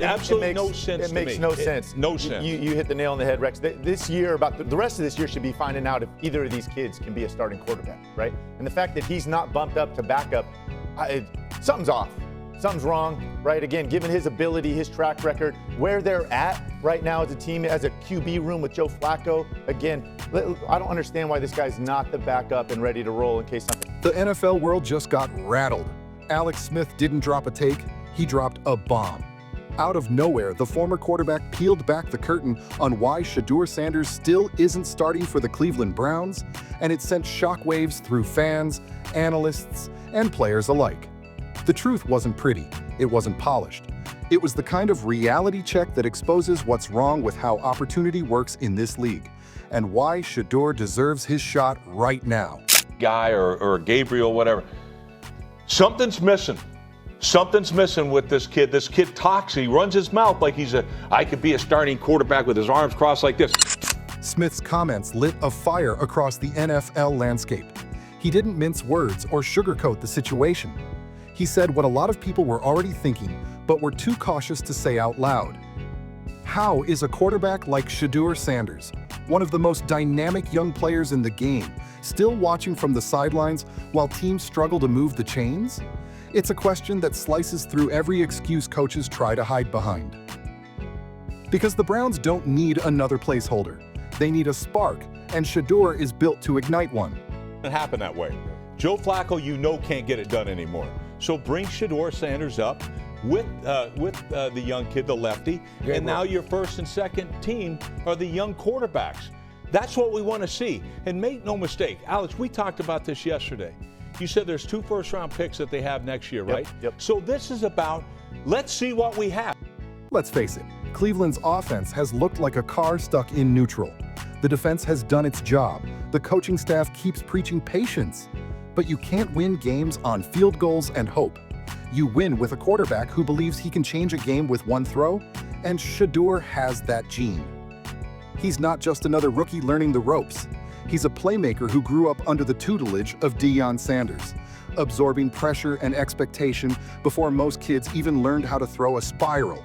Absolutely no sense to me. It makes no sense. No sense. You hit the nail on the head, Rex. This year, the rest of this year should be finding out if either of these kids can be a starting quarterback, right? And the fact that he's not bumped up to backup, something's off. Something's wrong, right? Again, given his ability, his track record, where they're at right now as a team, as a QB room with Joe Flacco, again, I don't understand why this guy's not the backup and ready to roll in case something. The NFL world just got rattled. Alex Smith didn't drop a take, he dropped a bomb. Out of nowhere, the former quarterback peeled back the curtain on why Shadur Sanders still isn't starting for the Cleveland Browns, and it sent shockwaves through fans, analysts, and players alike. The truth wasn't pretty, it wasn't polished. It was the kind of reality check that exposes what's wrong with how opportunity works in this league, and why Shedeur deserves his shot right now. Guy or Gabriel, whatever. Something's missing. Something's missing with this kid. This kid talks, he runs his mouth like I could be a starting quarterback with his arms crossed like this. Smith's comments lit a fire across the NFL landscape. He didn't mince words or sugarcoat the situation. He said what a lot of people were already thinking, but were too cautious to say out loud. How is a quarterback like Shadur Sanders, one of the most dynamic young players in the game, still watching from the sidelines while teams struggle to move the chains? It's a question that slices through every excuse coaches try to hide behind. Because the Browns don't need another placeholder. They need a spark, and Shedeur is built to ignite one. It happened that way. Joe Flacco, can't get it done anymore. So bring Shadur Sanders up with the young kid, the lefty, and now your first and second team are the young quarterbacks. That's what we want to see. And make no mistake, Alex, we talked about this yesterday. You said there's 2 first-round picks that they have next year, right? Yep. So this is about, let's see what we have. Let's face it, Cleveland's offense has looked like a car stuck in neutral. The defense has done its job. The coaching staff keeps preaching patience. But you can't win games on field goals and hope. You win with a quarterback who believes he can change a game with one throw, and Shedeur has that gene. He's not just another rookie learning the ropes. He's a playmaker who grew up under the tutelage of Deion Sanders, absorbing pressure and expectation before most kids even learned how to throw a spiral.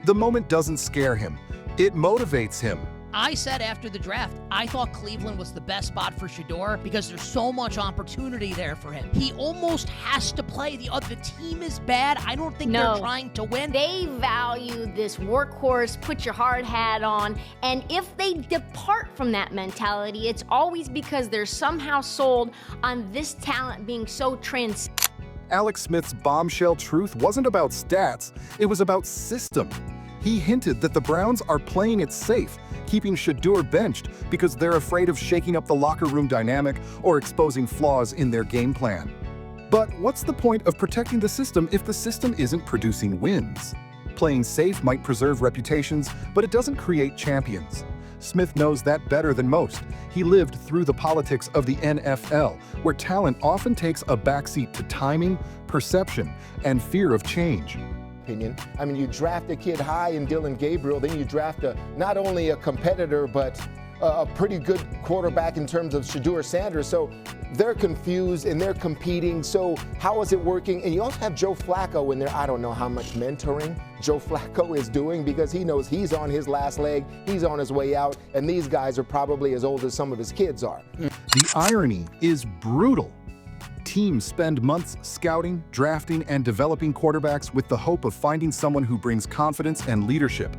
The moment doesn't scare him, it motivates him. I said after the draft, I thought Cleveland was the best spot for Shedeur because there's so much opportunity there for him. He almost has to play. The team is bad. I don't think they're trying to win. They value this workhorse, put your hard hat on, and if they depart from that mentality, it's always because they're somehow sold on this talent being so transcendent. Alex Smith's bombshell truth wasn't about stats, it was about system. He hinted that the Browns are playing it safe, keeping Shedeur benched because they're afraid of shaking up the locker room dynamic or exposing flaws in their game plan. But what's the point of protecting the system if the system isn't producing wins? Playing safe might preserve reputations, but it doesn't create champions. Smith knows that better than most. He lived through the politics of the NFL, where talent often takes a backseat to timing, perception, and fear of change. I mean, you draft a kid high in Dillon Gabriel, then you draft not only a competitor, but a pretty good quarterback in terms of Shadur Sanders. So they're confused and they're competing. So how is it working? And you also have Joe Flacco in there. I don't know how much mentoring Joe Flacco is doing because he knows he's on his last leg, he's on his way out, and these guys are probably as old as some of his kids are. The irony is brutal. Teams spend months scouting, drafting, and developing quarterbacks with the hope of finding someone who brings confidence and leadership.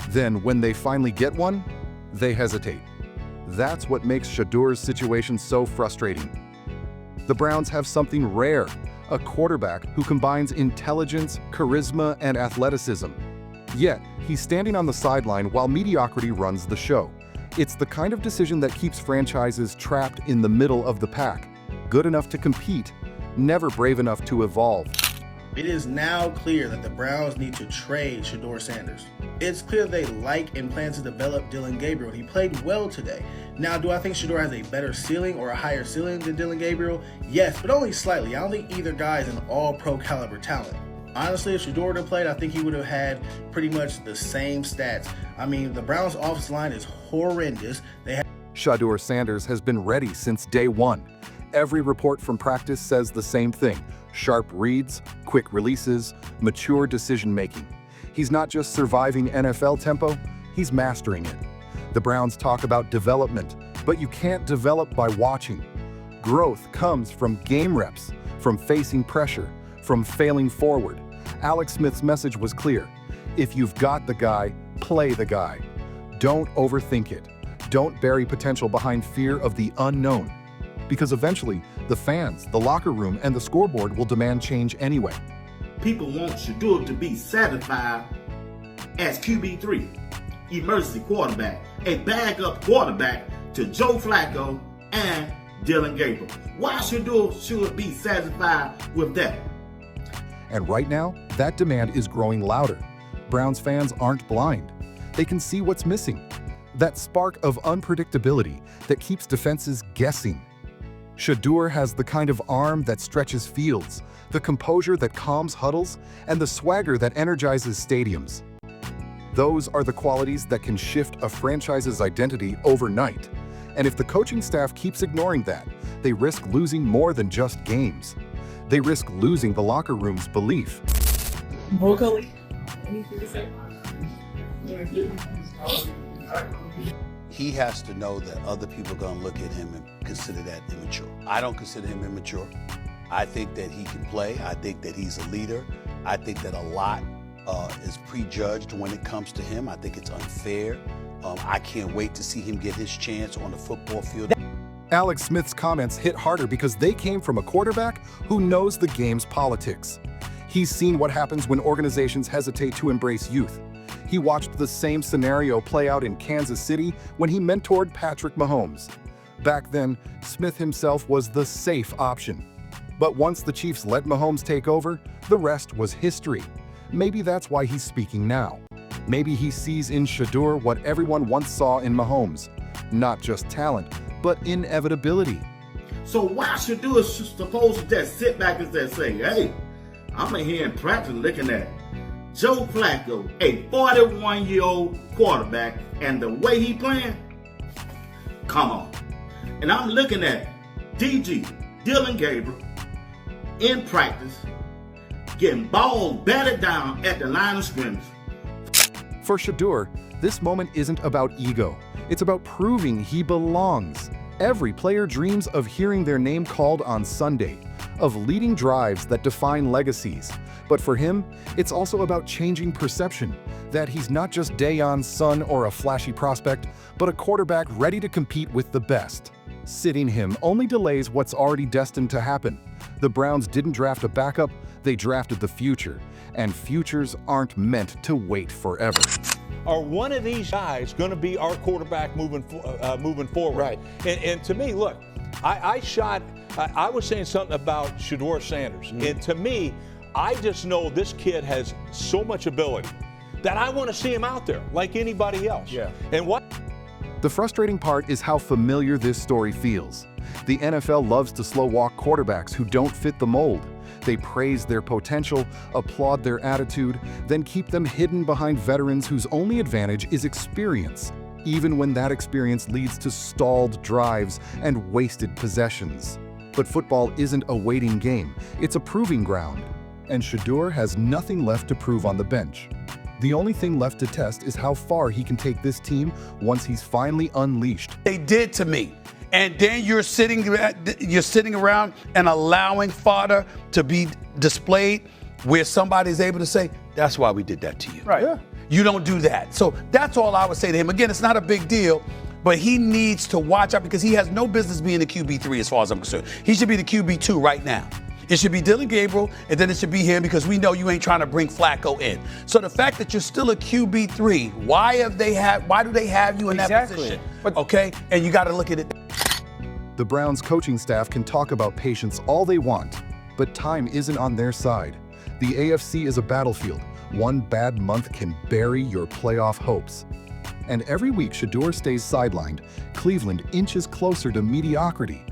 Then, when they finally get one, they hesitate. That's what makes Shedeur's situation so frustrating. The Browns have something rare, a quarterback who combines intelligence, charisma, and athleticism. Yet, he's standing on the sideline while mediocrity runs the show. It's the kind of decision that keeps franchises trapped in the middle of the pack. Good enough to compete, never brave enough to evolve. It is now clear that the Browns need to trade Shadur Sanders. It's clear they like and plan to develop Dillon Gabriel. He played well today. Now, do I think Shedeur has a better ceiling or a higher ceiling than Dillon Gabriel? Yes, but only slightly. I don't think either guy is an all-pro caliber talent. Honestly, if Shedeur would have played, I think he would have had pretty much the same stats. I mean, the Browns' offensive line is horrendous. Shadur Sanders has been ready since day one. Every report from practice says the same thing: sharp reads, quick releases, mature decision-making. He's not just surviving NFL tempo, he's mastering it. The Browns talk about development, but you can't develop by watching. Growth comes from game reps, from facing pressure, from failing forward. Alex Smith's message was clear. If you've got the guy, play the guy. Don't overthink it. Don't bury potential behind fear of the unknown. Because eventually, the fans, the locker room, and the scoreboard will demand change anyway. People want Shedeur to be satisfied as QB3, emergency quarterback, a backup quarterback to Joe Flacco and Dillon Gabriel. Why Shedeur should be satisfied with that? And right now, that demand is growing louder. Browns fans aren't blind. They can see what's missing. That spark of unpredictability that keeps defenses guessing. Shedeur has the kind of arm that stretches fields, the composure that calms huddles, and the swagger that energizes stadiums. Those are the qualities that can shift a franchise's identity overnight. And if the coaching staff keeps ignoring that, they risk losing more than just games. They risk losing the locker room's belief. Vocally, anything to say? He has to know that other people are going to look at him and consider that immature. I don't consider him immature. I think that he can play. I think that he's a leader. I think that a lot is prejudged when it comes to him. I think it's unfair. I can't wait to see him get his chance on the football field. Alex Smith's comments hit harder because they came from a quarterback who knows the game's politics. He's seen what happens when organizations hesitate to embrace youth. He watched the same scenario play out in Kansas City when he mentored Patrick Mahomes. Back then, Smith himself was the safe option. But once the Chiefs let Mahomes take over, the rest was history. Maybe that's why he's speaking now. Maybe he sees in Shedeur what everyone once saw in Mahomes. Not just talent, but inevitability. So why Shedeur is supposed to just sit back and just say, hey, I'm in here in practice looking at Joe Flacco, a 41-year-old quarterback, and the way he playing? Come on. And I'm looking at DG, Dillon Gabriel, in practice, getting balls batted down at the line of scrimmage. For Shedeur, this moment isn't about ego. It's about proving he belongs. Every player dreams of hearing their name called on Sunday, of leading drives that define legacies. But for him, it's also about changing perception, that he's not just Deion's son or a flashy prospect, but a quarterback ready to compete with the best. Sitting him only delays what's already destined to happen. The Browns didn't draft a backup, they drafted the future. And futures aren't meant to wait forever. Are one of these guys going to be our quarterback moving forward? Right. And to me, look, I was saying something about Shadur Sanders. And to me, I just know this kid has so much ability that I want to see him out there like anybody else. Yeah. And what? The frustrating part is how familiar this story feels. The NFL loves to slow walk quarterbacks who don't fit the mold. They praise their potential, applaud their attitude, then keep them hidden behind veterans whose only advantage is experience, even when that experience leads to stalled drives and wasted possessions. But football isn't a waiting game, it's a proving ground. And Shedeur has nothing left to prove on the bench. The only thing left to test is how far he can take this team once he's finally unleashed. They did to me. And then you're sitting around and allowing fodder to be displayed where somebody's able to say, that's why we did that to you. Right. Yeah. You don't do that. So that's all I would say to him. Again, it's not a big deal, but he needs to watch out because he has no business being the QB3 as far as I'm concerned. He should be the QB2 right now. It should be Dillon Gabriel, and then it should be him because we know you ain't trying to bring Flacco in. So the fact that you're still a QB3, why do they have you in that position? Okay, and you got to look at it. The Browns coaching staff can talk about patience all they want, but time isn't on their side. The AFC is a battlefield. One bad month can bury your playoff hopes. And every week Shedeur stays sidelined, Cleveland inches closer to mediocrity.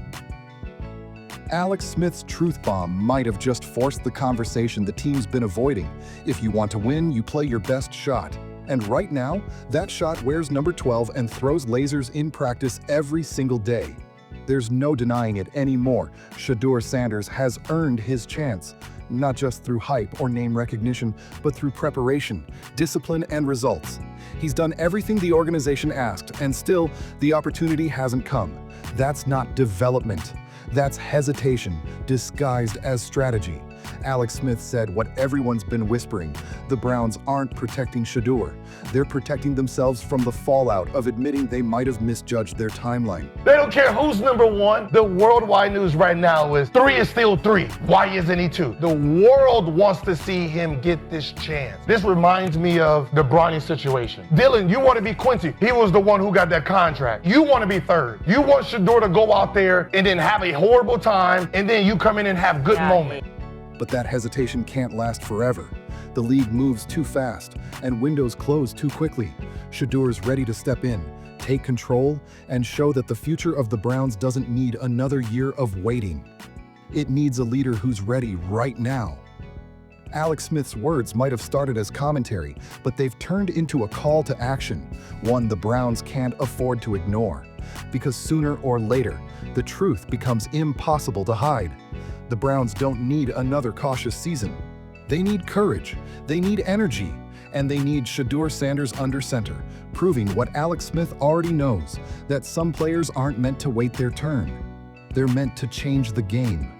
Alex Smith's truth bomb might have just forced the conversation the team's been avoiding. If you want to win, you play your best shot. And right now, that shot wears number 12 and throws lasers in practice every single day. There's no denying it anymore. Shadur Sanders has earned his chance. not just through hype or name recognition, but through preparation, discipline, and results. He's done everything the organization asked, and still, the opportunity hasn't come. That's not development. That's hesitation, disguised as strategy. Alex Smith said what everyone's been whispering. The Browns aren't protecting Shedeur. They're protecting themselves from the fallout of admitting they might have misjudged their timeline. They don't care who's number one. The worldwide news right now is 3 is still 3. Why isn't he 2? The world wants to see him get this chance. This reminds me of the Bronny situation. Dylan, you want to be Quincy. He was the one who got that contract. You want to be 3rd. You want Shedeur to go out there and then have a horrible time, and then you come in and have good moments. But that hesitation can't last forever. The league moves too fast, and windows close too quickly. Shedeur's ready to step in, take control, and show that the future of the Browns doesn't need another year of waiting. It needs a leader who's ready right now. Alex Smith's words might have started as commentary, but they've turned into a call to action, one the Browns can't afford to ignore. Because sooner or later, the truth becomes impossible to hide. The Browns don't need another cautious season. They need courage, they need energy, and they need Shadur Sanders under center, proving what Alex Smith already knows, that some players aren't meant to wait their turn. They're meant to change the game.